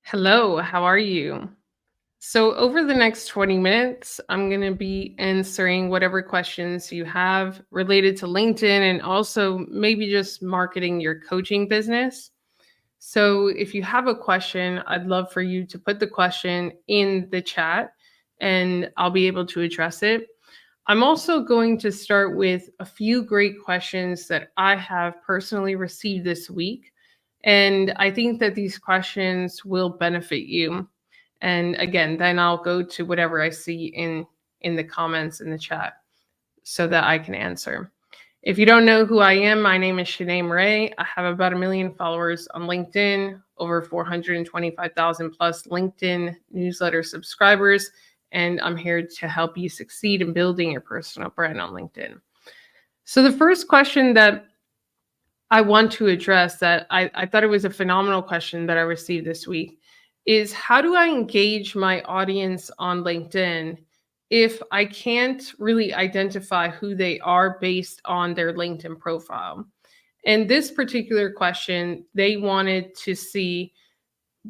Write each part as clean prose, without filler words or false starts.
Hello, how are you? So, over the next 20 minutes, I'm going to be answering whatever questions you have related to LinkedIn and also maybe just marketing your coaching business. So, if you have a question, I'd love for you to put the question in the chat and I'll be able to address it. I'm also going to start with a few great questions that I have personally received this week. And I think that these questions will benefit you. And again, then I'll go to whatever I see in the comments in the chat so that I can answer. If you don't know who I am, my name is Shanee Moret. I have about 1 million followers on LinkedIn, over 425,000 plus LinkedIn newsletter subscribers, and I'm here to help you succeed in building your personal brand on LinkedIn. So the first question that I want to address that I thought it was a phenomenal question that I received this week is how do I engage my audience on LinkedIn if I can't really identify who they are based on their LinkedIn profile? And this particular question, they wanted to see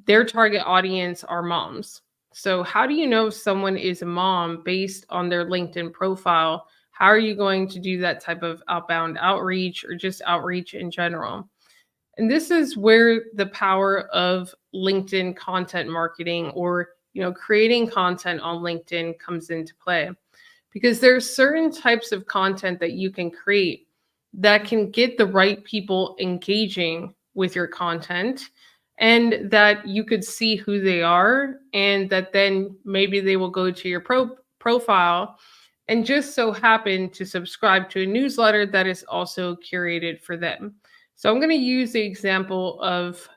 their target audience are moms. So, how do you know if someone is a mom based on their LinkedIn profile? How are you going to do that type of outbound outreach or just outreach in general? And this is where the power of LinkedIn content marketing or creating content on LinkedIn comes into play. Because there's certain types of content that you can create that can get the right people engaging with your content and that you could see who they are and that then maybe they will go to your profile and just so happen to subscribe to a newsletter that is also curated for them. So I'm going to use the example of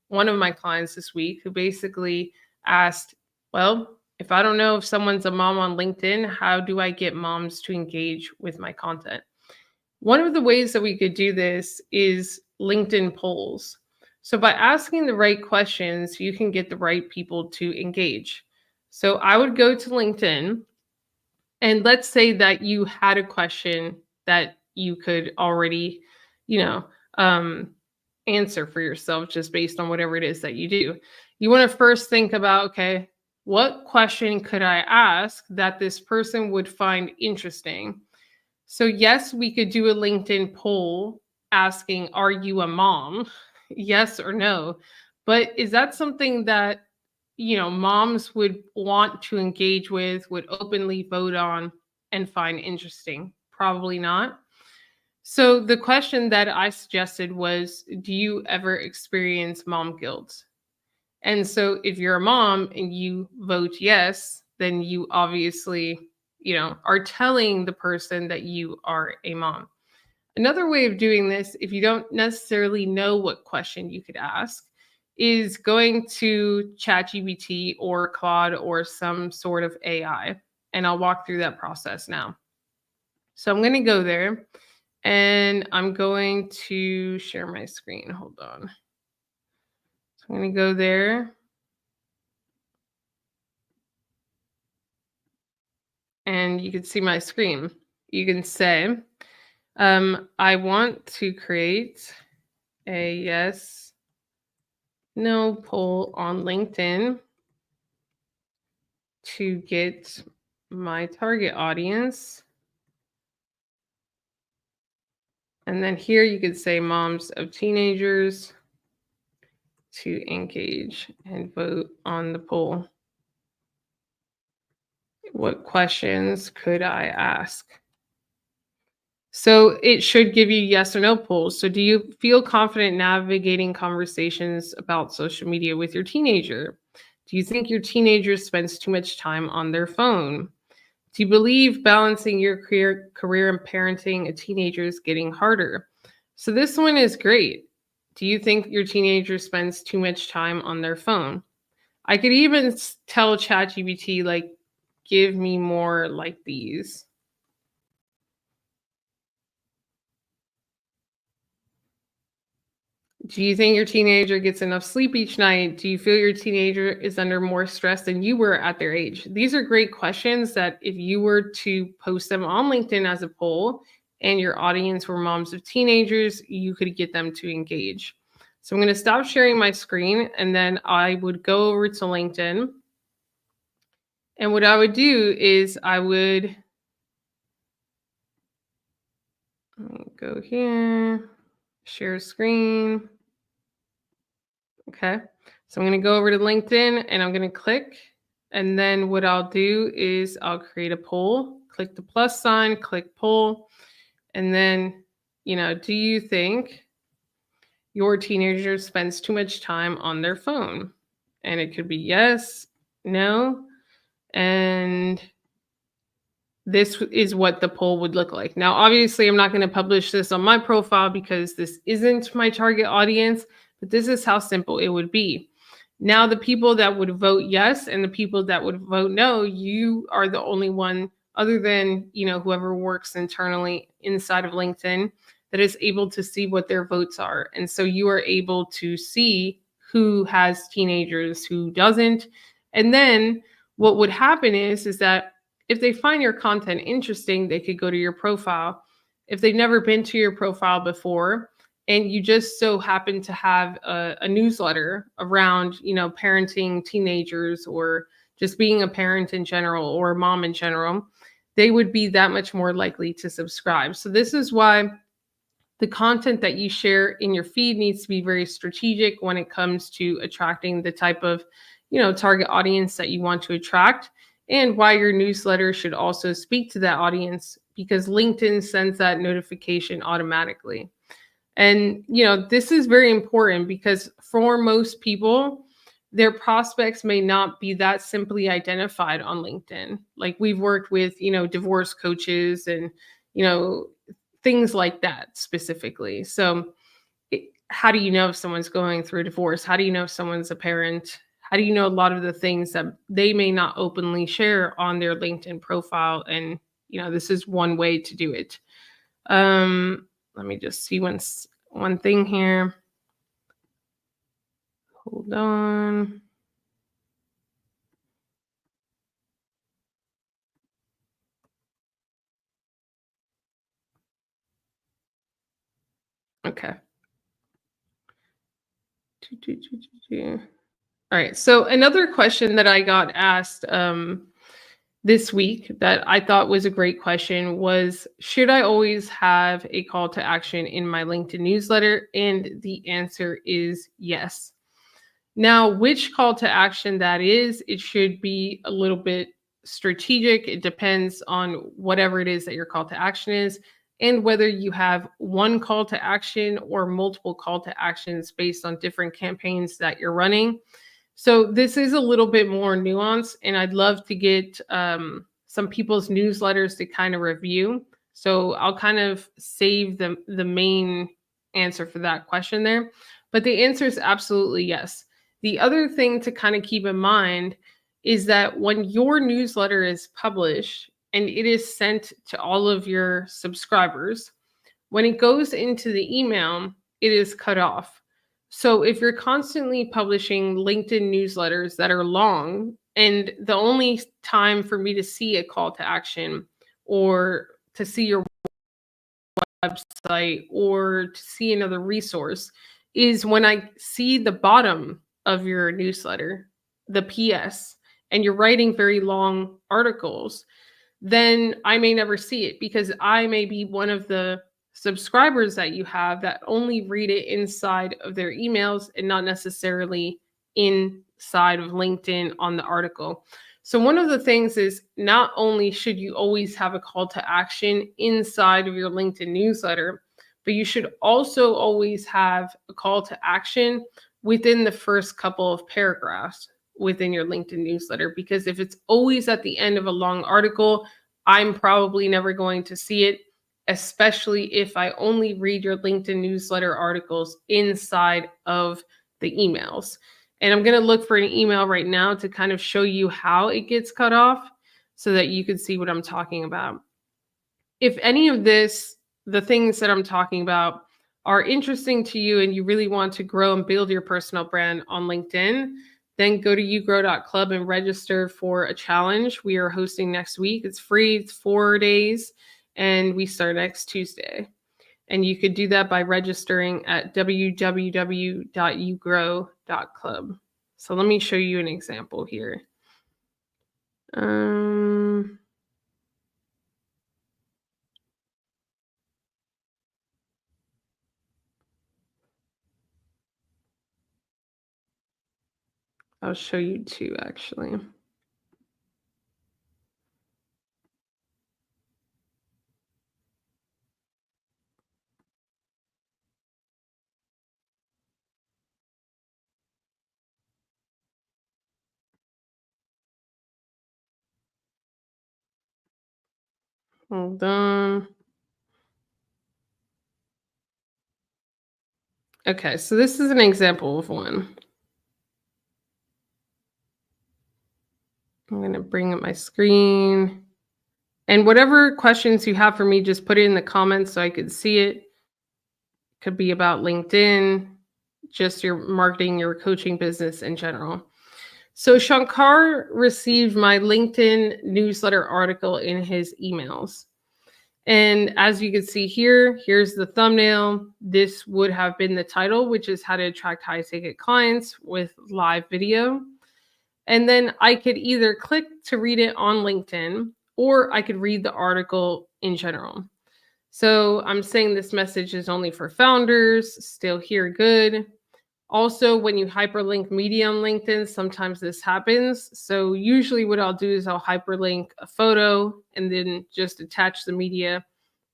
one of my clients this week who basically asked, well, if I don't know if someone's a mom on LinkedIn, how do I get moms to engage with my content? One of the ways that we could do this is LinkedIn polls. So by asking the right questions, you can get the right people to engage. So I would go to LinkedIn and let's say that you had a question that you could already, you know, um, answer for yourself just based on whatever it is that you do. You want to first think about, okay, what question could I ask that this person would find interesting? So, yes, we could do a LinkedIn poll asking, are you a mom? Yes or no. But is that something that moms would want to engage with, would openly vote on, and find interesting? Probably not. So the question that I suggested was, do you ever experience mom guilt? And so if you're a mom and you vote yes, then you obviously, are telling the person that you are a mom. Another way of doing this, if you don't necessarily know what question you could ask, is going to ChatGPT or Claude or some sort of AI. And I'll walk through that process now. So I'm going to go there and I'm going to share my screen. Hold on. So I'm going to go there and you can see my screen. You can say, I want to create a yes, no poll on LinkedIn to get my target audience. And then here you could say moms of teenagers to engage and vote on the poll. What questions could I ask? So it should give you yes or no polls. So do you feel confident navigating conversations about social media with your teenager? Do you think your teenager spends too much time on their phone? Do you believe balancing your career and parenting a teenager is getting harder? So this one is great. Do you think your teenager spends too much time on their phone? I could even tell ChatGPT, like, give me more like these. Do you think your teenager gets enough sleep each night? Do you feel your teenager is under more stress than you were at their age? These are great questions that if you were to post them on LinkedIn as a poll and your audience were moms of teenagers, you could get them to engage. So I'm going to stop sharing my screen and then I would go over to LinkedIn. And what I would do is I would go here, share screen. Okay. So I'm going to go over to LinkedIn and I'm going to click. And then what I'll do is I'll create a poll, click the plus sign, click poll. And then, do you think your teenager spends too much time on their phone? And it could be yes, no. And this is what the poll would look like. Now, obviously, I'm not going to publish this on my profile because this isn't my target audience, but this is how simple it would be. Now, the people that would vote yes and the people that would vote no, you are the only one other than, whoever works internally inside of LinkedIn that is able to see what their votes are. And so you are able to see who has teenagers, who doesn't. And then what would happen is that if they find your content interesting, they could go to your profile. If they've never been to your profile before, and you just so happen to have a newsletter around, parenting teenagers or just being a parent in general or a mom in general, they would be that much more likely to subscribe. So this is why the content that you share in your feed needs to be very strategic when it comes to attracting the type of, target audience that you want to attract, and why your newsletter should also speak to that audience, because LinkedIn sends that notification automatically. And, this is very important because for most people, their prospects may not be that simply identified on LinkedIn. Like we've worked with, divorce coaches and, things like that specifically. So how do you know if someone's going through a divorce? How do you know if someone's a parent? How do you know a lot of the things that they may not openly share on their LinkedIn profile? And, this is one way to do it. Let me just see one thing here. Hold on. Okay. All right. So another question that I got asked this week that I thought was a great question was, should I always have a call to action in my LinkedIn newsletter? And the answer is yes. Now, which call to action that is, it should be a little bit strategic. It depends on whatever it is that your call to action is, and whether you have one call to action or multiple call to actions based on different campaigns that you're running. So this is a little bit more nuanced, and I'd love to get some people's newsletters to kind of review. So I'll kind of save the main answer for that question there. But the answer is absolutely yes. The other thing to kind of keep in mind is that when your newsletter is published and it is sent to all of your subscribers, when it goes into the email, it is cut off. So if you're constantly publishing LinkedIn newsletters that are long, and the only time for me to see a call to action or to see your website or to see another resource is when I see the bottom of your newsletter, the PS, and you're writing very long articles, then I may never see it because I may be one of the subscribers that you have that only read it inside of their emails and not necessarily inside of LinkedIn on the article. So one of the things is, not only should you always have a call to action inside of your LinkedIn newsletter, but you should also always have a call to action within the first couple of paragraphs within your LinkedIn newsletter. Because if it's always at the end of a long article, I'm probably never going to see it, especially if I only read your LinkedIn newsletter articles inside of the emails. And I'm going to look for an email right now to kind of show you how it gets cut off so that you can see what I'm talking about. If any of this, the things that I'm talking about, are interesting to you and you really want to grow and build your personal brand on LinkedIn, then go to yougrow.club and register for a challenge we are hosting next week. It's free, it's 4 days, and we start next Tuesday. And you could do that by registering at www.ugrow.club. So let me show you an example here. Um, I'll show you two actually. Hold on. Okay, so this is an example of one. I'm going to bring up my screen. And whatever questions you have for me, just put it in the comments so I could see it. Could be about LinkedIn, just your marketing, your coaching business in general. So Shankar received my LinkedIn newsletter article in his emails. And as you can see here, here's the thumbnail. This would have been the title, which is how to attract high ticket clients with live video. And then I could either click to read it on LinkedIn or I could read the article in general. So I'm saying this message is only for founders, still here, good. Also, when you hyperlink media on LinkedIn, sometimes this happens. So usually what I'll do is I'll hyperlink a photo and then just attach the media,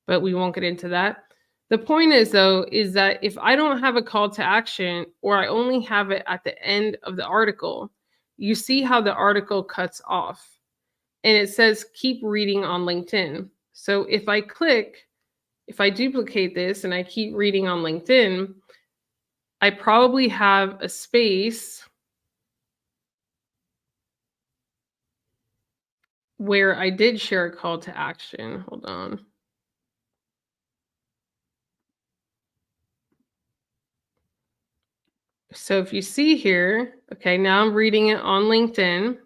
but we won't get into that. The point is though, is that if I don't have a call to action or I only have it at the end of the article, you see how the article cuts off and it says keep reading on LinkedIn. So if I duplicate this and I keep reading on LinkedIn, I probably have a space where I did share a call to action. Hold on. So if you see here, okay, now I'm reading it on LinkedIn.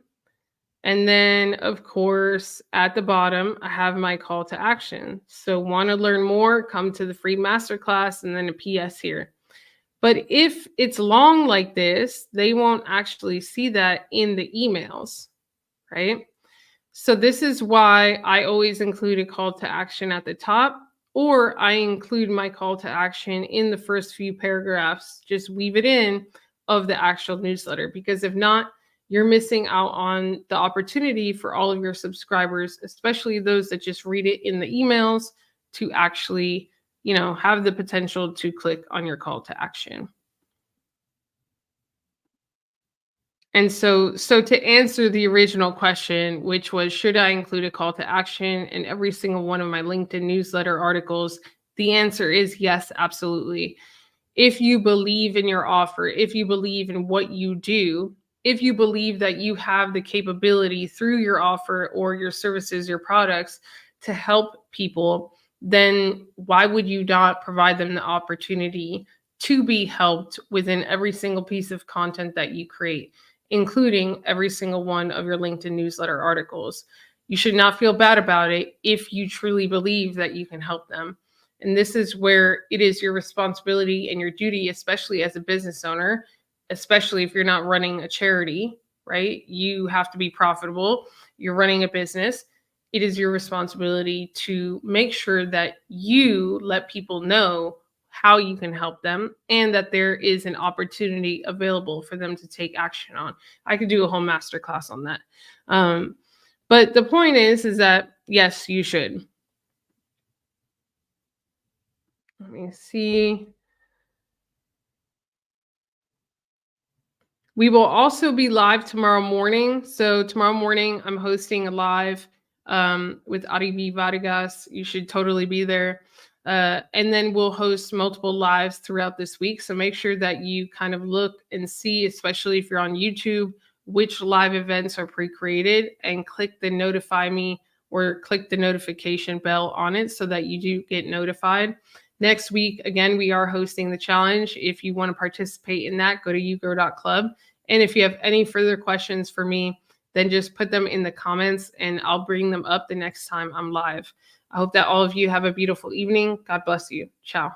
And then, of course, at the bottom, I have my call to action. So want to learn more, come to the free masterclass, and then a PS here. But if it's long like this, they won't actually see that in the emails, right? So this is why I always include a call to action at the top, or I include my call to action in the first few paragraphs, just weave it in of the actual newsletter. Because if not, you're missing out on the opportunity for all of your subscribers, especially those that just read it in the emails, to actually, have the potential to click on your call to action. And so to answer the original question, which was, should I include a call to action in every single one of my LinkedIn newsletter articles? The answer is yes, absolutely. If you believe in your offer, if you believe in what you do, if you believe that you have the capability through your offer or your services, your products to help people, then why would you not provide them the opportunity to be helped within every single piece of content that you create, including every single one of your LinkedIn newsletter articles? You should not feel bad about it if you truly believe that you can help them. And this is where it is your responsibility and your duty, especially as a business owner, especially if you're not running a charity, right? You have to be profitable. You're running a business. It is your responsibility to make sure that you let people know how you can help them and that there is an opportunity available for them to take action on. I could do a whole masterclass on that. But the point is that yes, you should. Let me see. We will also be live tomorrow morning. So tomorrow morning, I'm hosting a live with Ari Vargas. You should totally be there. And then we'll host multiple lives throughout this week. So make sure that you kind of look and see, especially if you're on YouTube, which live events are pre-created, and click the notify me or click the notification bell on it so that you do get notified. Next week, again, we are hosting the challenge. If you want to participate in that, go to ugrow.club. And if you have any further questions for me, then just put them in the comments and I'll bring them up the next time I'm live. I hope that all of you have a beautiful evening. God bless you. Ciao.